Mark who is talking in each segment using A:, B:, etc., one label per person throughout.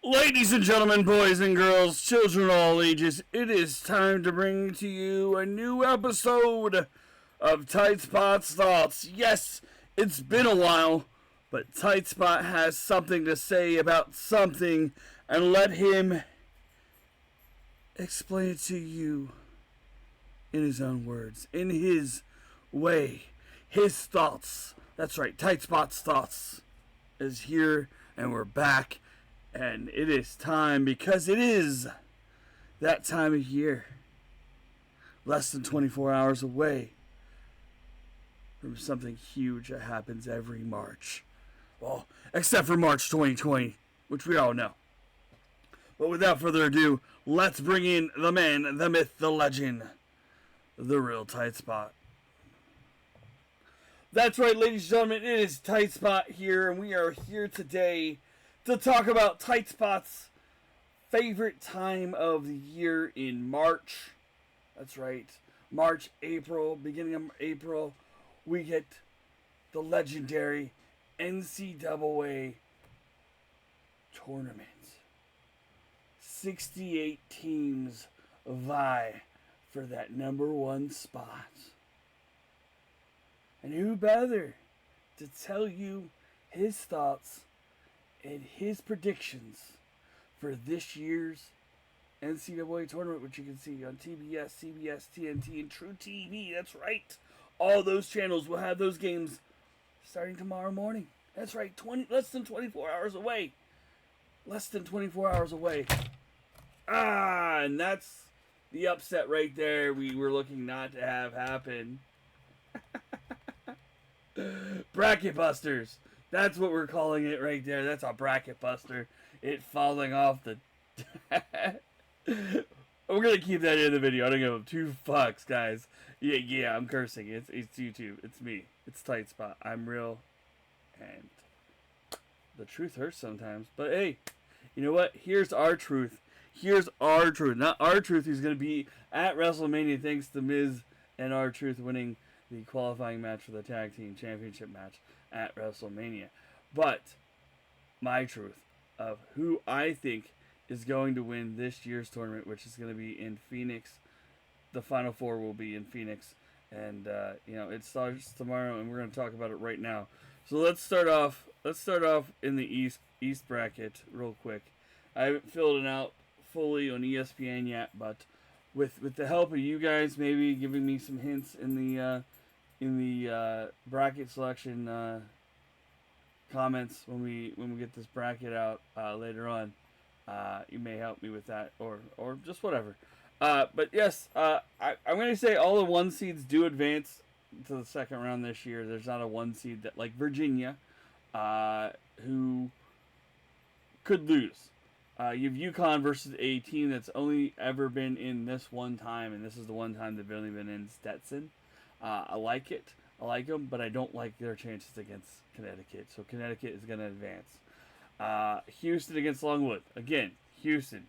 A: Ladies and gentlemen, boys and girls, children of all ages, it is time to bring to you a new episode of TightSpot's Thoughts. Yes, it's been a while, but TightSpot has something to say about something, and let him explain it to you in his own words, in his way, his thoughts. That's right, TightSpot's Thoughts is here, and we're back. And it is time, because it is that time of year. Less than 24 hours away from something huge that happens every March. Well, except for March 2020, which we all know. But without further ado, let's bring in the man, the myth, the legend, the real TightSpot. That's right, ladies and gentlemen, it is TightSpot here, and we are here today to talk about TightSpot's favorite time of the year in March. That's right, March, April, beginning of April, we get the legendary NCAA Tournament. 68 teams vie for that number one spot. And who better to tell you his thoughts and his predictions for this year's NCAA Tournament, which you can see on TBS, CBS, TNT, and True TV. That's right. All those channels will have those games starting tomorrow morning. That's right, less than 24 hours away. Less than 24 hours away. And that's the upset right there we were looking not to have happen. Bracket busters. That's what we're calling it right there. That's a bracket buster. It falling off the... We're going to keep that in the video. I don't give two fucks, guys. Yeah, I'm cursing. It's YouTube. It's me. It's TightSpot. I'm real. And the truth hurts sometimes. But hey, you know what? Here's our truth. Here's our truth. Not our truth, who's going to be at WrestleMania thanks to Miz and our truth winning the qualifying match for the Tag Team Championship match at WrestleMania. But my truth of who I think is going to win this year's tournament, which is going to be in Phoenix. The Final Four will be in Phoenix. And, it starts tomorrow, and we're going to talk about it right now. So let's start off in the East bracket real quick. I haven't filled it out fully on ESPN yet, but with the help of you guys maybe giving me some hints in the bracket selection comments when we get this bracket out later on, you may help me with that or just whatever. But yes, I'm going to say all the one seeds do advance to the second round this year. There's not a one seed that like Virginia, who could lose. You have UConn versus a team that's only ever been in this one time, and this is the one time they've only been in Stetson. I like it. I like them, but I don't like their chances against Connecticut. So Connecticut is going to advance. Houston against Longwood. Again, Houston,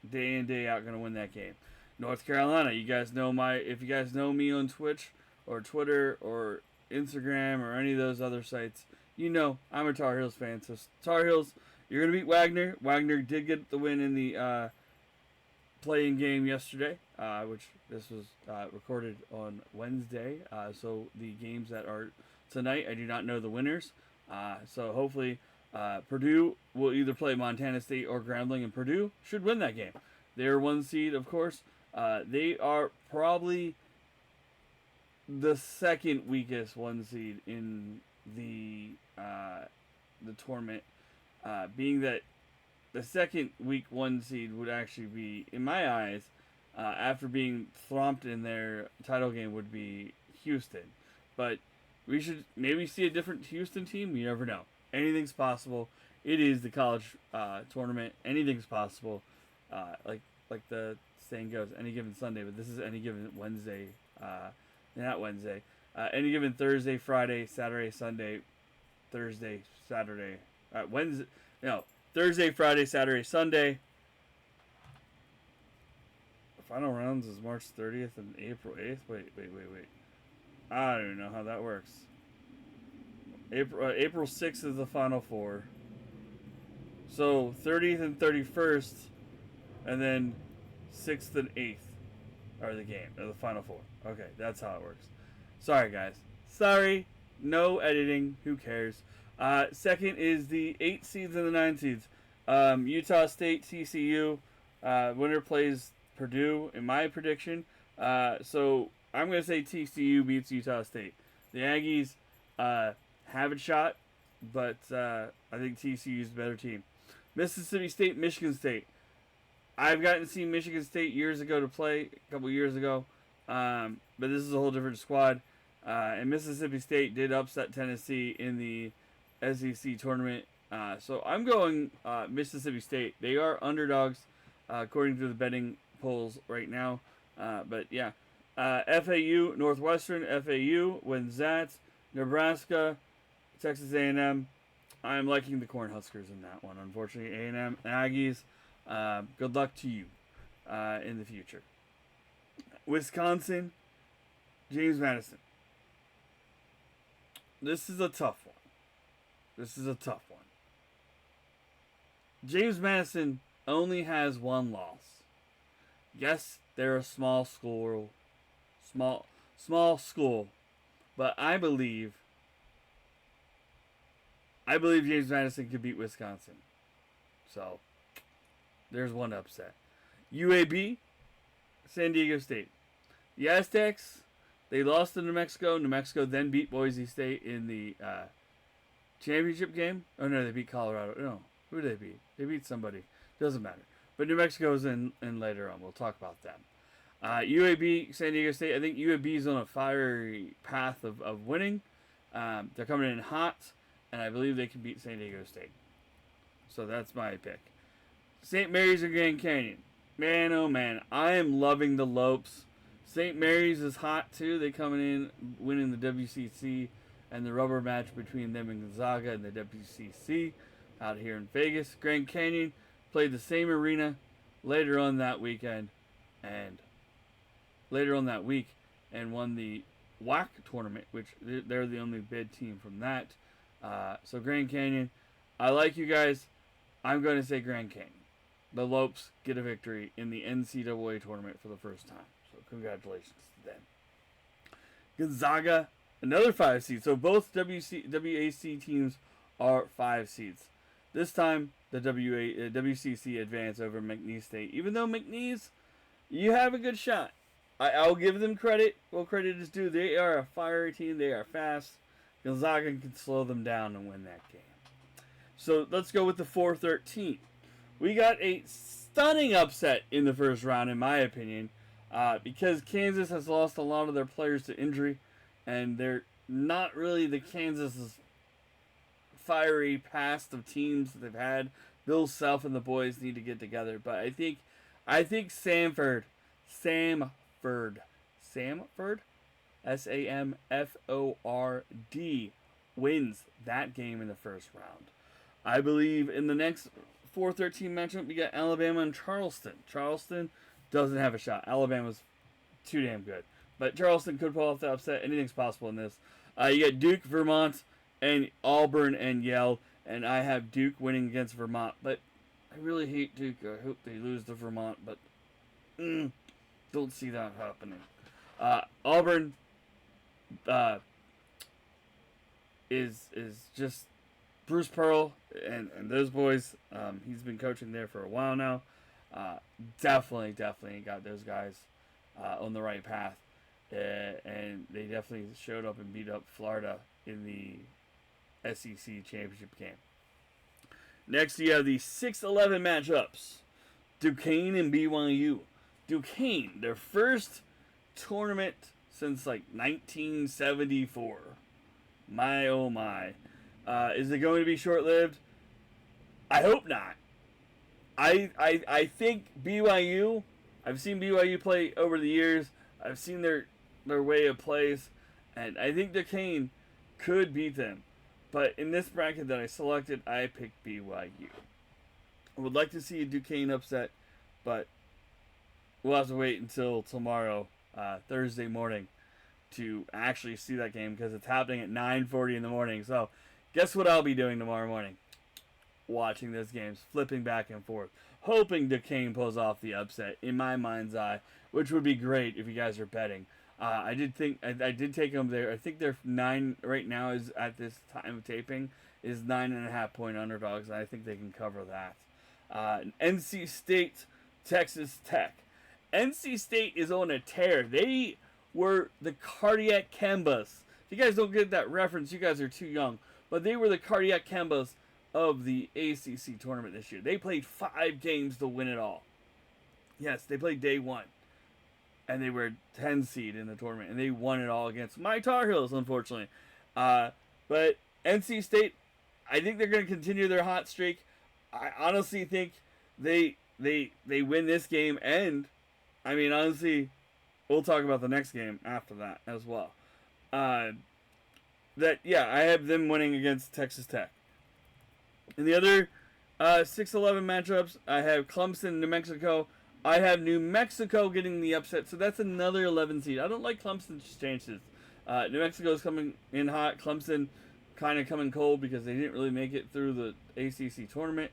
A: day in, day out, going to win that game. North Carolina, if you guys know me on Twitch or Twitter or Instagram or any of those other sites, you know I'm a Tar Heels fan. So Tar Heels, you're going to beat Wagner. Wagner did get the win in the playing game yesterday, which this was recorded on Wednesday. So the games that are tonight, I do not know the winners. So hopefully Purdue will either play Montana State or Grambling, and Purdue should win that game. They're one seed, of course. They are probably the second weakest one seed in the tournament, being that the second week one seed would actually be, in my eyes, after being thromped in their title game, would be Houston. But we should maybe see a different Houston team. You never know. Anything's possible. It is the college tournament. Anything's possible. Like the saying goes, any given Sunday, but this is any given Wednesday. Not Wednesday. Any given Thursday, Friday, Saturday, Sunday, Thursday, Saturday, Wednesday. No. Thursday, Friday, Saturday, Sunday. The final rounds is March 30th and April 8th. Wait. I don't even know how that works. April 6th is the Final Four. So 30th and 31st, and then 6th and 8th are the game, or the final four. Okay, that's how it works. Sorry, guys. Sorry. No editing. Who cares? Second is the 8 seeds and the 9 seeds. Utah State, TCU. Winner plays Purdue, in my prediction. So I'm going to say TCU beats Utah State. The Aggies have a shot, but I think TCU is the better team. Mississippi State, Michigan State. I've gotten to see Michigan State years ago to play, a couple years ago, but this is a whole different squad. And Mississippi State did upset Tennessee in the SEC tournament. So I'm going Mississippi State. They are underdogs according to the betting polls right now. But yeah, FAU, Northwestern, FAU wins that. Nebraska, Texas A&M. I'm liking the Cornhuskers in that one. Unfortunately, A&M, Aggies, good luck to you in the future. Wisconsin, James Madison. This is a tough one. James Madison only has one loss. Yes, they're a small school, but I believe James Madison could beat Wisconsin. So, there's one upset. UAB, San Diego State. The Aztecs, they lost to New Mexico. New Mexico then beat Boise State in the championship game. Oh, no, they beat Colorado. No, who did they beat? They beat somebody. Doesn't matter. But New Mexico's in later on. We'll talk about them. UAB, San Diego State. I think UAB is on a fiery path of winning. They're coming in hot, and I believe they can beat San Diego State. So that's my pick. St. Mary's and Grand Canyon. Man, oh man, I am loving the Lopes. St. Mary's is hot too. They coming in winning the WCC and the rubber match between them and Gonzaga and the WCC out here in Vegas. Grand Canyon played the same arena later on that week and won the WAC tournament, which they're the only bid team from that. So Grand Canyon, I like you guys. I'm going to say Grand Canyon. The Lopes get a victory in the NCAA tournament for the first time. So congratulations to them. Gonzaga, another 5 seed. So both WAC teams are 5 seeds. This time, the WCC advanced over McNeese State. Even though McNeese, you have a good shot. I'll give them credit. Well, credit is due. They are a fiery team. They are fast. Gonzaga can slow them down and win that game. So let's go with the 4-13. We got a stunning upset in the first round, in my opinion, because Kansas has lost a lot of their players to injury, and they're not really the Kansas' fiery past of teams that they've had. Bill Self and the boys need to get together, but I think Samford, SAMFORD, wins that game in the first round. I believe in the next 4-13 matchup, we got Alabama and Charleston. Charleston doesn't have a shot. Alabama's too damn good. But Charleston could pull off the upset. Anything's possible in this. You got Duke, Vermont, and Auburn and Yale. And I have Duke winning against Vermont. But I really hate Duke. I hope they lose to Vermont. But don't see that happening. Auburn is just Bruce Pearl and those boys. He's been coaching there for a while now. Definitely got those guys on the right path. And they definitely showed up and beat up Florida in the SEC championship game. Next, you have the 6-11 matchups. Duquesne and BYU. Duquesne, their first tournament since like 1974. My oh my. Is it going to be short-lived? I hope not. I think BYU, I've seen BYU play over the years. I've seen their way of plays, and I think Duquesne could beat them. But in this bracket that I selected, I picked BYU. I would like to see a Duquesne upset, but we'll have to wait until tomorrow, Thursday morning, to actually see that game because it's happening at 9:40 in the morning. So, guess what I'll be doing tomorrow morning? watching those games, flipping back and forth, hoping Duquesne pulls off the upset in my mind's eye, which would be great if you guys are betting. I did take them there. I think they're 9 right now, is at this time of taping, is 9.5 point underdogs. And I think they can cover that. NC State, Texas Tech. NC State is on a tear. They were the cardiac Kambas. If you guys don't get that reference, you guys are too young. But they were the cardiac Kambas of the ACC tournament this year. They played 5 games to win it all. Yes, they played day 1. And they were 10 seed in the tournament. And they won it all against my Tar Heels, unfortunately. But NC State, I think they're going to continue their hot streak. I honestly think they win this game. And, I mean, honestly, we'll talk about the next game after that as well. I have them winning against Texas Tech. In the other 6-11 matchups, I have Clemson, New Mexico. I have New Mexico getting the upset, so that's another 11 seed. I don't like Clemson's chances. New Mexico's coming in hot. Clemson kind of coming cold because they didn't really make it through the ACC tournament.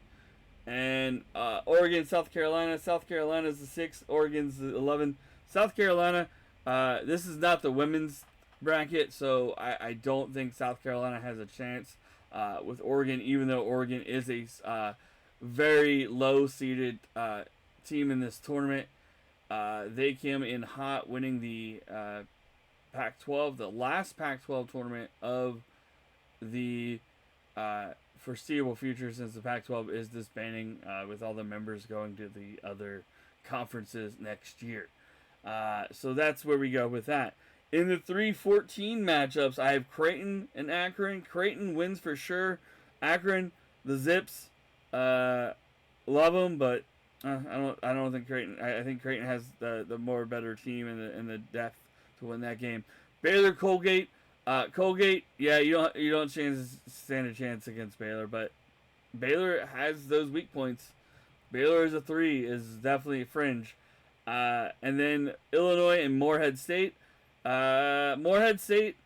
A: And Oregon, South Carolina. South Carolina's the 6. Oregon's the 11. South Carolina, this is not the women's bracket, so I don't think South Carolina has a chance with Oregon, even though Oregon is a very low-seeded team in this tournament. They came in hot, winning the Pac-12, the last Pac-12 tournament of the foreseeable future, since the Pac-12 is disbanding with all the members going to the other conferences next year. So that's where we go with that. In the 3-14 matchups, I have Creighton and Akron. Creighton wins for sure. Akron, the Zips, love them, but I don't think Creighton. I think Creighton has the more better team and the depth to win that game. Baylor, Colgate. Colgate, yeah, you don't stand a chance against Baylor, but Baylor has those weak points. Baylor is a 3, is definitely a fringe. And then Illinois and Morehead State. Morehead State,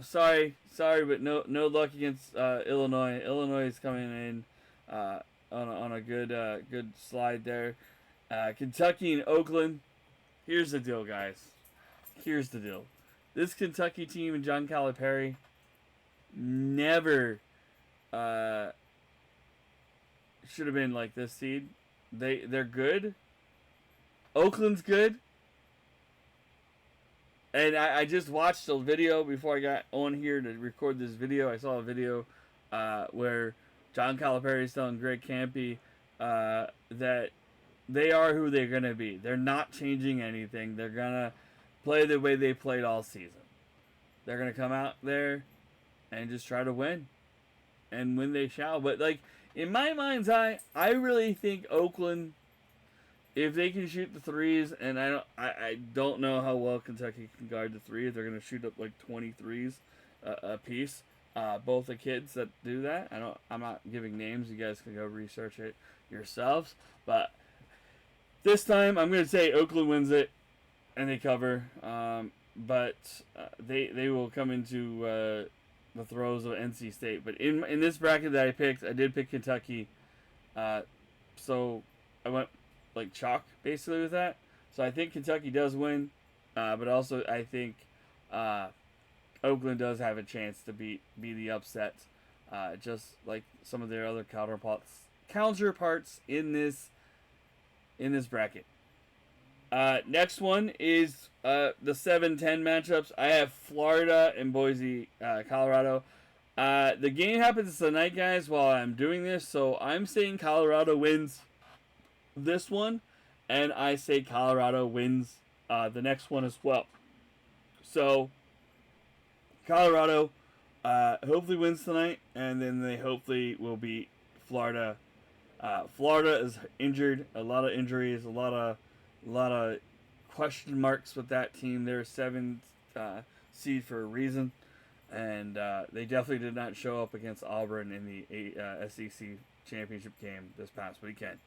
A: sorry, but no luck against Illinois. Illinois is coming in on a good slide there. Kentucky and Oakland. Here's the deal, guys. Here's the deal. This Kentucky team and John Calipari never should have been like this seed. They're good. Oakland's good. And I just watched a video before I got on here to record this video. I saw a video where John Calipari is telling Greg Campy that they are who they're going to be. They're not changing anything. They're going to play the way they played all season. They're going to come out there and just try to win. And win they shall. But, like, in my mind's eye, I really think Oakland, if they can shoot the threes, and I don't know how well Kentucky can guard the three. They're going to shoot up like 23s a piece. Both the kids that do that. I'm not giving names. You guys can go research it yourselves. But this time, I'm going to say Oakland wins it, and they cover. But they will come into the throes of NC State. But in this bracket that I picked, I did pick Kentucky. So I went like chalk basically with that. So I think Kentucky does win, but also I think Oakland does have a chance to be the upset, just like some of their other counterparts in this bracket. Next one is the 7-10 matchups. I have Florida and Boise, Colorado. The game happens tonight, guys, while I'm doing this, so I'm saying Colorado wins this one, and I say Colorado wins the next one as well. So Colorado hopefully wins tonight, and then they hopefully will beat Florida. Florida is injured, a lot of injuries, a lot of question marks with that team. They're a 7 seed for a reason, and they definitely did not show up against Auburn in the SEC championship game this past weekend.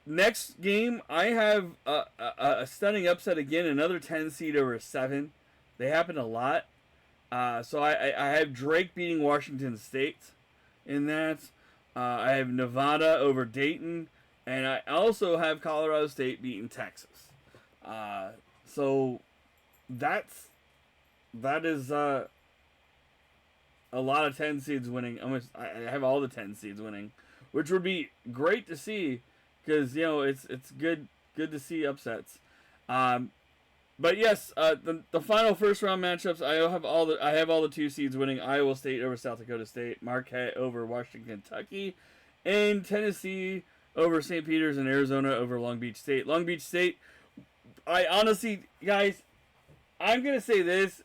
A: Next game, I have a stunning upset again, another 10 seed over a 7. They happen a lot. So I have Drake beating Washington State. in that. I have Nevada over Dayton, and I also have Colorado State beating Texas. So that is a lot of 10 seeds winning. I have all the 10 seeds winning, which would be great to see because it's good to see upsets. But yes, the final first round matchups, I have all the 2 seeds winning. Iowa State over South Dakota State, Marquette over Washington, Kentucky, and Tennessee over St. Peter's, and Arizona over Long Beach State. Long Beach State, I honestly, guys, I'm gonna say this: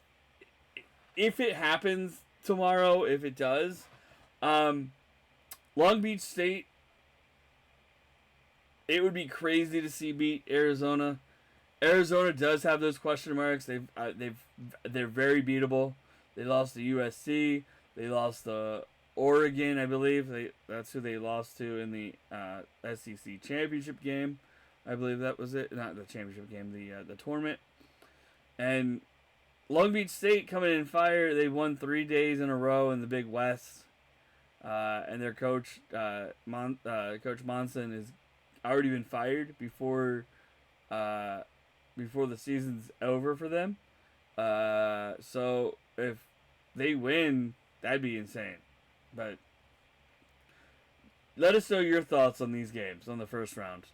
A: if it happens tomorrow, if it does, Long Beach State, it would be crazy to see beat Arizona. Arizona does have those question marks. They're very beatable. They lost to USC. They lost to Oregon, I believe. That's who they lost to in the SEC championship game. I believe that was it. Not the championship game, the tournament. And Long Beach State coming in fire. They won 3 days in a row in the Big West. And their coach, Coach Monson, has already been fired before the season's over for them. So if they win, that'd be insane. But let us know your thoughts on these games on the first round.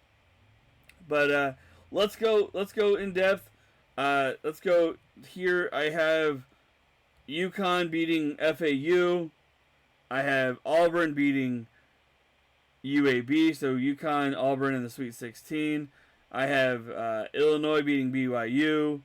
A: But let's go in depth. Let's go here. I have UConn beating FAU. I have Auburn beating UAB. So UConn, Auburn in the Sweet 16. I have Illinois beating BYU,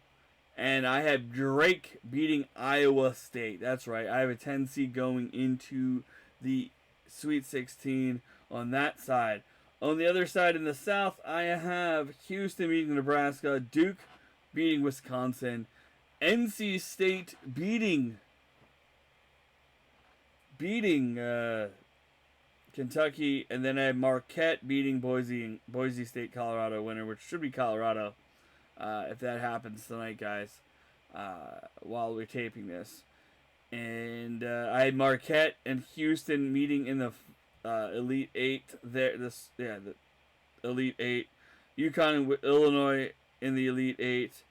A: and I have Drake beating Iowa State. That's right. I have a 10 seed going into the Sweet 16 on that side. On the other side in the South, I have Houston beating Nebraska, Duke beating Wisconsin, NC State beating Kentucky, and then I have Marquette beating Boise State, Colorado winner, which should be Colorado if that happens tonight, guys, while we're taping this. And I had Marquette and Houston meeting in the Elite Eight. The Elite Eight. UConn and Illinois in the Elite Eight.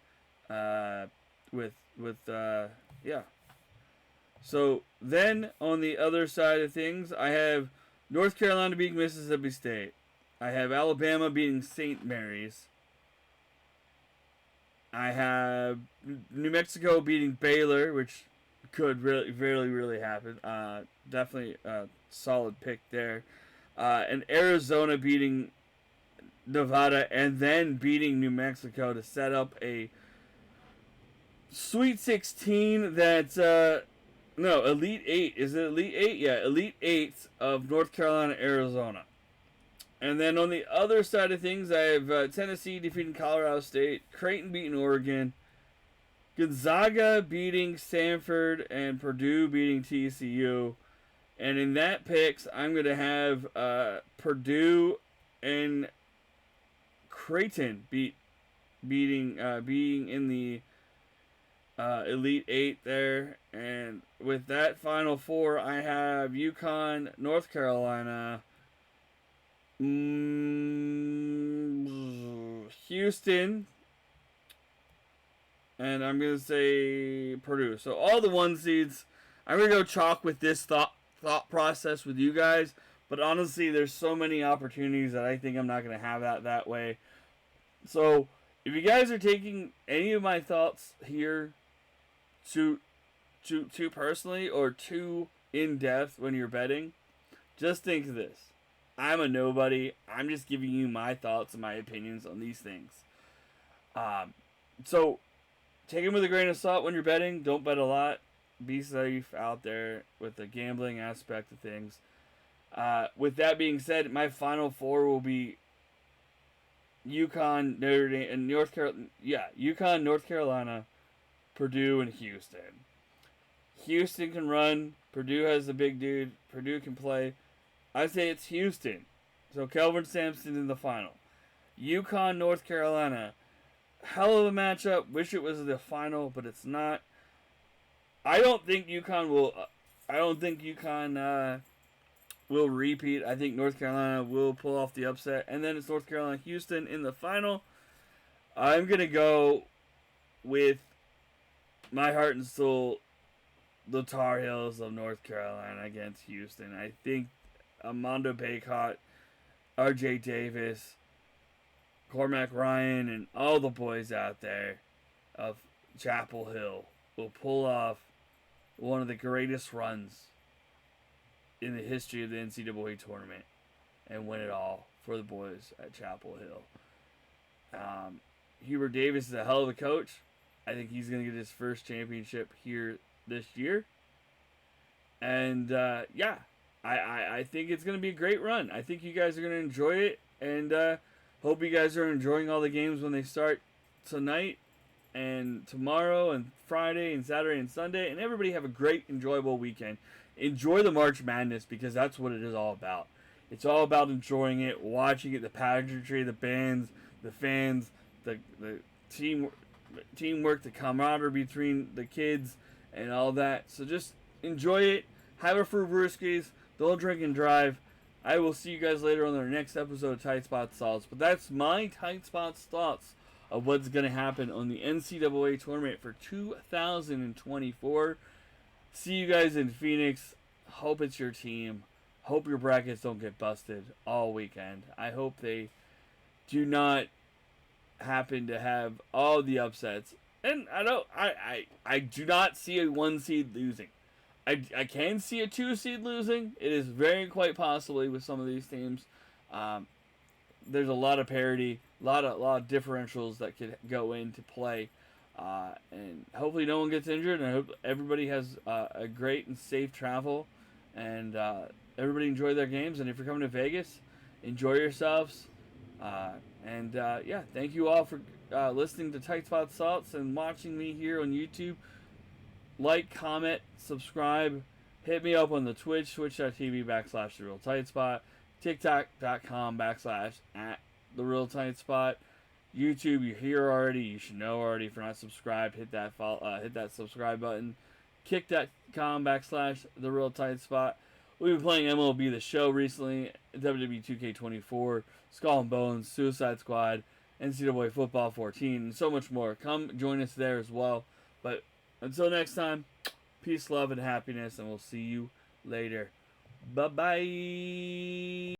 A: So then on the other side of things, I have North Carolina beating Mississippi State. I have Alabama beating St. Mary's. I have New Mexico beating Baylor, which could really happen. Definitely a solid pick there. And Arizona beating Nevada and then beating New Mexico to set up a Sweet 16 that's Elite 8. Is it Elite 8? Yeah, Elite 8 of North Carolina, Arizona. And then on the other side of things, I have Tennessee defeating Colorado State, Creighton beating Oregon, Gonzaga beating Stanford, and Purdue beating TCU. And in that picks, I'm going to have Purdue and Creighton being in the Elite 8 there. And with that Final Four, I have UConn, North Carolina, Houston, and I'm going to say Purdue. So all the 1 seeds, I'm going to go chalk with this thought process with you guys. But honestly, there's so many opportunities that I think I'm not going to have that way. So if you guys are taking any of my thoughts here too personally or too in depth when you're betting, just think of this. I'm a nobody. I'm just giving you my thoughts and my opinions on these things. So take them with a grain of salt when you're betting. Don't bet a lot. Be safe out there with the gambling aspect of things. With that being said, my Final Four will be UConn, Notre Dame, and North Carolina. Yeah, UConn, North Carolina, Purdue, and Houston. Houston can run. Purdue has the big dude. Purdue can play. I say it's Houston. So Kelvin Sampson in the final. UConn, North Carolina. Hell of a matchup. Wish it was the final, but it's not. I don't think UConn will repeat. I think North Carolina will pull off the upset. And then it's North Carolina-Houston in the final. I'm going to go with my heart and soul, the Tar Heels of North Carolina against Houston. I think Armando Bacot, R.J. Davis, Cormac Ryan, and all the boys out there of Chapel Hill will pull off one of the greatest runs in the history of the NCAA tournament and win it all for the boys at Chapel Hill. Hubert Davis is a hell of a coach. I think he's going to get his first championship here this year. And, I think it's going to be a great run. I think you guys are going to enjoy it. And hope you guys are enjoying all the games when they start tonight and tomorrow and Friday and Saturday and Sunday. And everybody have a great, enjoyable weekend. Enjoy the March Madness because that's what it is all about. It's all about enjoying it, watching it, the pageantry, the bands, the fans, the teamwork, the camaraderie between the kids, and all that. So just enjoy it. Have a few brewskis. Don't drink and drive. I will see you guys later on the next episode of TightSpot's Thoughts. But that's my TightSpot's thoughts of what's going to happen on the NCAA Tournament for 2024. See you guys in Phoenix. Hope it's your team. Hope your brackets don't get busted all weekend. I hope they do not happen to have all the upsets. And I do not see a 1 seed losing. I can see a 2 seed losing. It is very quite possibly with some of these teams. There's a lot of parity, a lot of differentials that could go into play. And hopefully no one gets injured, and I hope everybody has a great and safe travel, and everybody enjoy their games. And if you're coming to Vegas, enjoy yourselves. Thank you all for listening to TightSpot's Thoughts and watching me here on YouTube. Like, comment, subscribe. Hit me up on the Twitch, twitch.tv/TheRealTightSpot, TikTok.com/@TheRealTightSpot. YouTube, you're here already. You should know already. If you're not subscribed, hit that subscribe button. Kick.com/TheRealTightSpot. We've been playing MLB The Show recently, WWE 2K24, Skull and Bones, Suicide Squad, NCAA Football 14, and so much more. Come join us there as well. But until next time, peace, love, and happiness, and we'll see you later. Bye-bye.